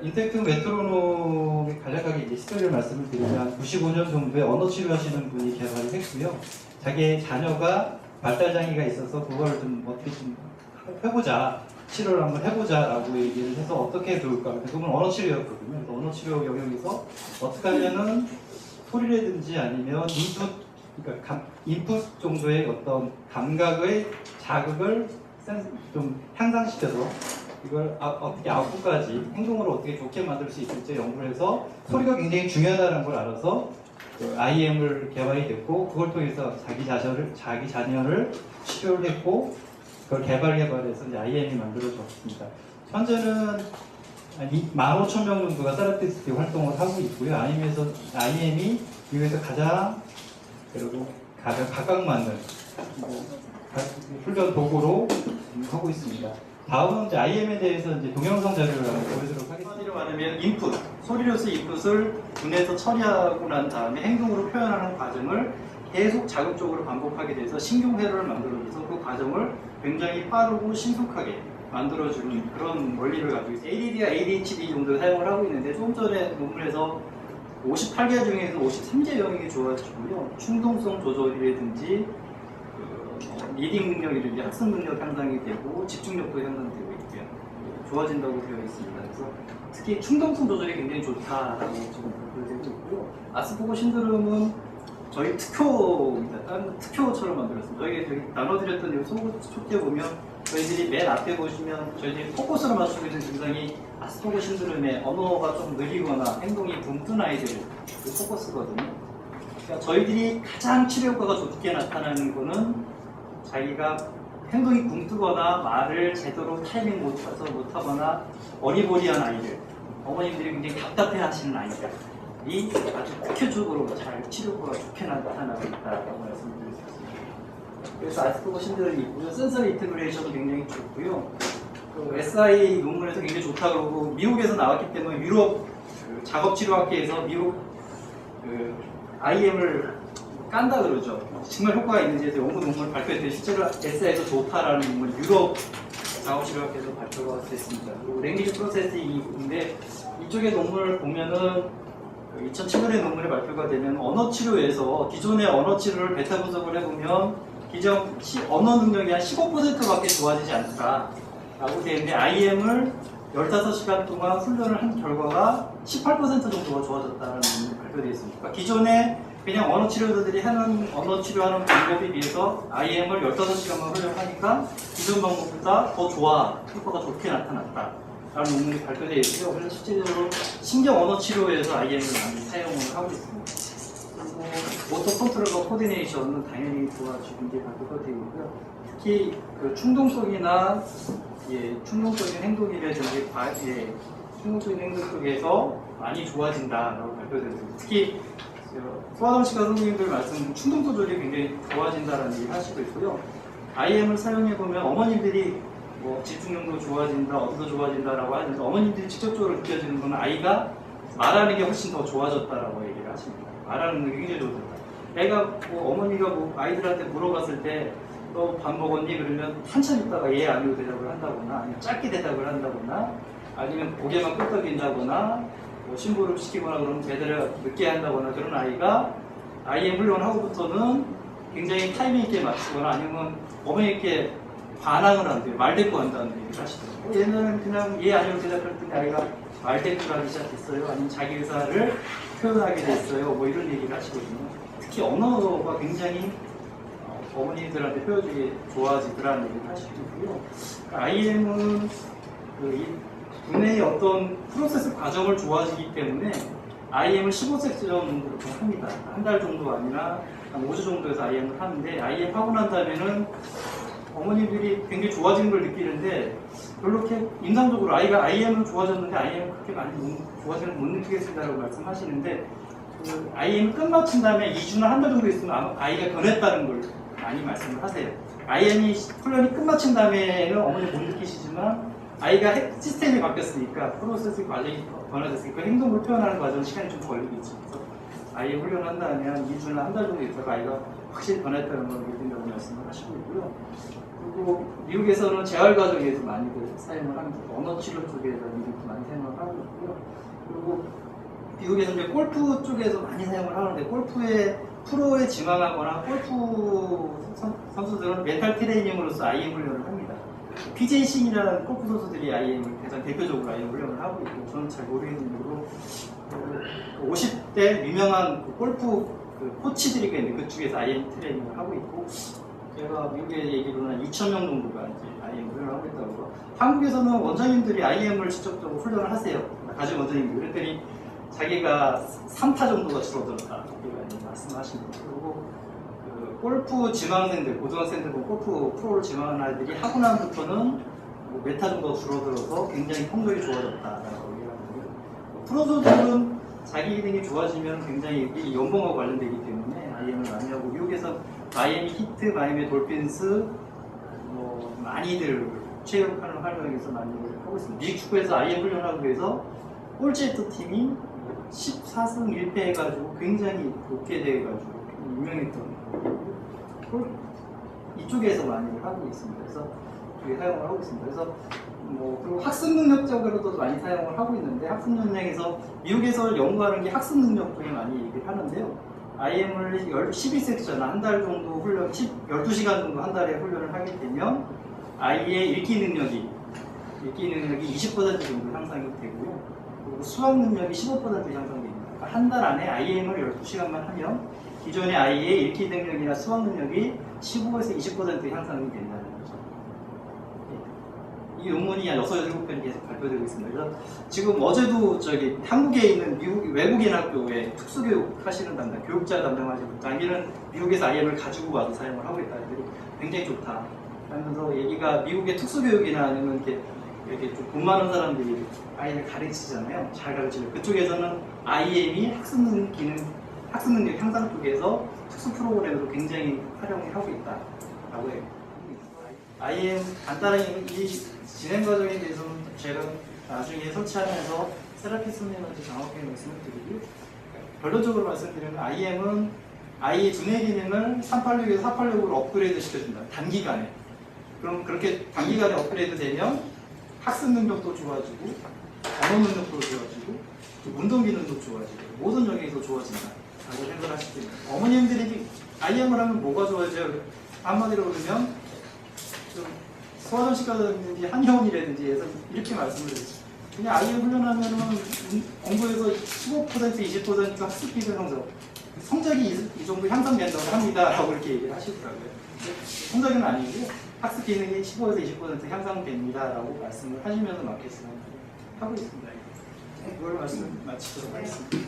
인텍트 메트로놈의 간략하게 이제 스토리를 말씀을 드리면 95년 정도에 언어 치료하시는 분이 개발을 했고요. 자기의 자녀가 발달장애가 있어서 그걸 좀 어떻게 좀 해보자, 치료를 한번 해보자라고 얘기를 해서 어떻게 좋을까? 그건 언어 치료였거든요. 그래서 언어 치료 영역에서 어떻게 하면은 소리라든지 아니면 그러니까 인풋 정도의 어떤 감각의 자극을 좀 향상시켜서 이걸 어떻게 아웃풋까지 행동으로 어떻게 좋게 만들 수 있을지 연구를 해서 소리가 굉장히 중요하다는 걸 알아서 그 IM을 개발이 됐고 그걸 통해서 자기 자녀를 치료를 했고 그걸 개발해서 이제 IM이 만들어졌습니다. 현재는 15,000명 정도가 세라피스트 활동을 하고 있고요. IM이 미국에서 가장 각각 맞는 훈련 도구로 하고 있습니다. 다음은 이제 IM에 대해서 이제 동영상 자료를 한번 보여드리도록 하겠습니다. 한마디로 말하면 인풋, 소리로서 인풋을 눈에서 처리하고 난 다음에 행동으로 표현하는 과정을 계속 자극적으로 반복하게 돼서 신경회로를 만들어줘서 그 과정을 굉장히 빠르고 신속하게 만들어주는 그런 원리를 가지고 있어요. ADD와 ADHD 정도 사용을 하고 있는데 조금 전에 논문에서 58개 중에서 53개 영역이 좋아지고요. 충동성 조절이라든지 리딩 능력이라든지 학습 능력 향상이 되고 집중력도 향상되고 있고요. 좋아진다고 되어 있습니다. 그래서 특히 충동성 조절이 굉장히 좋다라고 지금 발표되고 있고요. 아스퍼거 신드롬은 저희 특효입니다. 다른 특효처럼 만들었습니다. 저희가 여기 나눠드렸던 이 소개 보면 저희들이 맨 앞에 보시면 저희들이 포커스로 맞추고 있는 증상이 아스퍼거 신드롬의 언어가 좀 느리거나 행동이 붕 뜬 아이들 그 포커스거든요. 그러니까 저희들이 가장 치료 효과가 좋게 나타나는 거는 자기가 행동이 붕 뜨거나 말을 제대로 타이밍 못하거나 어리버리한 아이들, 어머님들이 굉장히 답답해 하시는 아이들이 아주 특효적으로 잘 치료 효과가 좋게 나타나고 있다고 말씀드릴 수 있습니다. 그래서 아스퍼거 신드롬이 있고요. 센서리 인테그레이션도 굉장히 좋고요. 그 SI 논문에서 굉장히 좋다고 그러고 미국에서 나왔기 때문에 유럽 그 작업치료학회에서 미국 그 IM을 깐다 그러죠. 정말 효과가 있는지에 대해서 연구 논문을 발표했더니 실제로 SI에서 좋다라는 논문 유럽 작업치료학회에서 발표가 됐습니다. 그리고 랭귀지 프로세싱인데 이쪽의 논문을 보면은 2007년에 논문이 발표가 되면 언어 치료에서 기존의 언어 치료를 베타 분석을 해보면 기존 언어 능력이 한 15%밖에 좋아지지 않다라고 되어 있는데 IM을 15시간 동안 훈련을 한 결과가 18% 정도가 좋아졌다는 논문이 발표되어 있습니다. 그러니까 기존에 그냥 언어 치료자들이 하는 언어 치료하는 방법에 비해서 IM을 15시간만 훈련하니까 기존 방법보다 더 좋아, 효과가 좋게 나타났다. 라는 논문이 발표되어 있고요. 그래서 실질적으로 신경 언어 치료에서 IM을 많이 사용을 하고 있습니다. 그리고 모터 컨트롤과 코디네이션은 당연히 좋아지고 이제 발표가 되어 있고요. 특히 그 충동성이나 충동적인 행동이라든지 충동적인 행동 쪽에서 많이 좋아진다라고 발표되었습니다. 특히 소아정신과 선생님들 말씀 충동 조절이 굉장히 좋아진다라는 얘기를 하시고 있고요. IM을 사용해보면 어머님들이 뭐 집중력도 좋아진다, 어디도 좋아진다라고 하면서 어머님들이 직접적으로 느껴지는 건 아이가 말하는 게 훨씬 더 좋아졌다라고 얘기를 하십니다. 말하는 게 굉장히 좋아졌다. 애가 뭐 어머니가 뭐 아이들한테 물어봤을 때 너 밥 먹었니? 그러면 한참 있다가 예 아니고 대답을 한다거나 아니면 짧게 대답을 한다거나 아니면 고개만 끄덕인다거나 뭐 신고를 시키거나 그러면 제대로 늦게 한다거나 그런 아이가 IM 훈련하고부터는 굉장히 타이밍 있게 맞추거나 아니면 어머니께 반항을 한대요. 말대꾸 한다는 얘기를 하시더라고요. 옛날에는 그냥 예 아니면 대답할 때 아이가 말대꾸를 하기 시작했어요. 아니면 자기 의사를 표현하게 됐어요. 뭐 이런 얘기를 하시거든요. 특히 언어가 굉장히 어머니들한테 표현이 좋아지더라는 얘기를 하시고요. IM은 두뇌의 어떤 프로세스 과정을 좋아지기 때문에 IM을 15세트 정도로 합니다. 한 달 정도 아니라 한 5주 정도에서 IM을 하는데 IM 하고 난 다음에는 어머니들이 굉장히 좋아지는 걸 느끼는데 별로 이렇게 인상적으로 아이가 IM은 좋아졌는데 IM은 그렇게 많이 좋아지는 걸 못 느끼겠습니다라고 말씀하시는데 그 IM 끝마친 다음에 2주나 한 달 정도 있으면 아마 아이가 변했다는 걸 많이 말씀을 하세요. IM이 훈련이 끝마친 다음에는 어머니 못 느끼시지만 아이가 시스템이 바뀌었으니까 프로세스 과정이 변화됐으니까 행동을 표현하는 과정 시간이 좀 걸리겠죠. 그래서 아이 훈련한 다음에 한 2주나 한 달 정도 있다가 아이가 확실히 변했다는 걸 믿는다고 말씀을 하시고 있고요. 그리고 미국에서는 재활 과정에서 많이들 사용을 합니다. 언어 치료 쪽에서 미국도 많이 사용을 하고 있고요. 그리고 미국에서는 이제 골프 쪽에서 많이 사용을 하는데 골프의 프로에 지망하거나 골프 선수들은 멘탈 트레이닝으로서 IM 훈련을 합니다. PJ 싱이라는 골프 선수들이 IM을 가장 대표적으로 IM 훈련을 하고 있고 저는 잘 모르겠는 이유로 50대 유명한 골프 코치들이 있는데 그쪽에서 IM 트레이닝을 하고 있고 제가 미국에 얘기로는 2,000명 정도가 이제 IM 훈련을 하고 있다고 하고 한국에서는 원장님들이 IM을 직접적으로 훈련을 하세요. 가진 원장님들 그랬더니 자기가 3타 정도가 줄어들었다 이렇게 말씀하십니다. 그리고 골프 지망생들, 고등학생들, 골프 프로를 지망하는 아이들이 하고 나부터는 메타 정도 줄어들어서 굉장히 성적이 좋아졌다라고 얘기하고요. 프로들은 자기 기능이 좋아지면 굉장히 이 연봉과 관련되기 때문에 IM을 많이 하고 미국에서 마이애미 히트, 마이애미 돌핀스 많이들 체육하는 활동에서 많이 하고 있습니다. 미국 축구에서 IM 훈련하고 해서 꼴찌했던 팀이 14승 1패 해가지고 굉장히 높게 돼가지고 유명했던 이쪽에서 많이 하고 있습니다. 그래서 이쪽에 사용을 하고 있습니다. 그래서 그리고 학습 능력적으로도 많이 사용을 하고 있는데 학습 능력에서 미국에서 연구하는 게 학습 능력 쪽에 많이 얘기를 하는데요. IM을 12섹션 한 달 정도 훈련, 12시간 정도 한 달에 훈련을 하게 되면 아이의 읽기 능력이 20% 정도 향상이 되고요. 그리고 수학 능력이 15% 향상됩니다. 그러니까 한 달 안에 IM을 12시간만 하면 기존의 아이의 읽기 능력이나 수학 능력이 15에서 20% 향상이 된다는 거죠. 이 논문이 한 6, 7편이 계속 발표되고 있습니다. 그래서 지금 어제도 한국에 있는 외국인 학교에 특수교육 하시는 담당, 교육자 담당하시는 자기는 미국에서 IM을 가지고 와서 사용을 하고 있다. 굉장히 좋다. 하면서 얘기가 미국의 특수교육이나 아니면 이렇게 좀 돈 많은 사람들이 아이를 가르치잖아요. 잘 가르치죠. 그쪽에서는 IM이 학습 능력 향상 쪽에서 특수 프로그램으로 굉장히 활용을 하고 있다라고 해요. IM 간단하게 이 진행 과정에 대해서는 제가 나중에 설치하면서 세라피스님한테 정확하게 말씀을 드리고 결론적으로 말씀드리면 IM은 아이의 두뇌 기능을 386에서 486으로 업그레이드 시켜준다. 단기간에. 그럼 그렇게 단기간에 업그레이드 되면 학습 능력도 좋아지고 언어 능력도 좋아지고 운동 기능도 좋아지고 모든 영역에서 좋아진다. 라고 생각하실 때 어머님들이 IM을 하면 뭐가 좋아져요? 한마디로 그러면 좀 소아전식 가든지 한의원이라든지 해서 이렇게 말씀을 드리죠. 그냥 IM 훈련하면은 공부에서 15% 20% 학습 기능 성적이 이 정도 향상된다고 합니다. 라고 이렇게 얘기를 하시더라고요. 성적은 아니고 학습 기능이 15에서 20% 향상됩니다. 라고 말씀을 하시면서 마케팅을 하고 있습니다. 이걸 말씀 마치도록 하겠습니다.